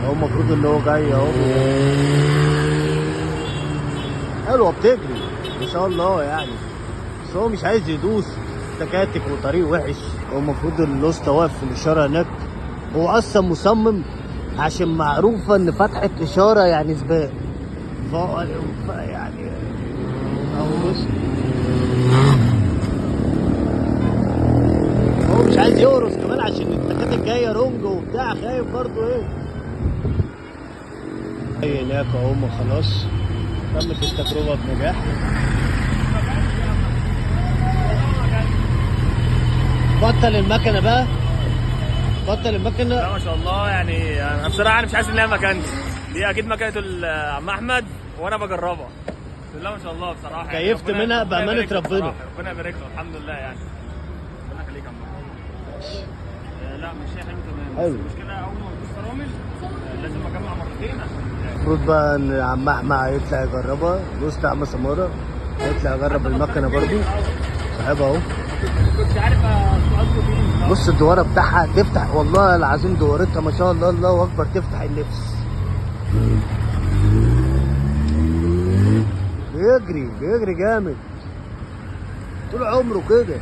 هو المفروض اللي هو جاي اهو. حلوه بتجري ما شاء الله يعني، بس هو مش عايز يدوس، تكاتك وطريق وحش. هو المفروض الاسطى واقف في الاشاره هناك، هو اصلا مصمم عشان معروفه ان فتحه اشاره يعني سباق، يعني اهو بص، هو مش عايز يقرص كمان عشان التكاتك جايه رونج وبتاع، خايف برضه ايه. هناك اهو خلاص تمت التجربه بنجاح. بطل المكنه بقى، بطل المكنه. لا ما شاء الله يعني، انا بصراحه انا مش حاسس ان هي مكانتي دي، اكيد مكانه عم احمد وانا بجربها. بسم الله ما شاء الله بصراحه يعني. كيفت منها بامانه ربنا. ربنا يبارك له، الحمد لله يعني. ربنا يخليك يا عم احمد. لا مش حلو تمام، بس المشكله اول ما بدوس فرامل لازم اجمع مرتين عشان المفروض بقى ان عم احمد هيطلع يجربها. بص عم سماره هيطلع يجرب المكنه برضو، صاحبها اهو. كنت عارف سؤالكم فين. بص الدواره بتاعها تفتح، والله العظيم دورتها ما شاء الله الله اكبر، تفتح النفس. بيجري جامد طول عمره كده.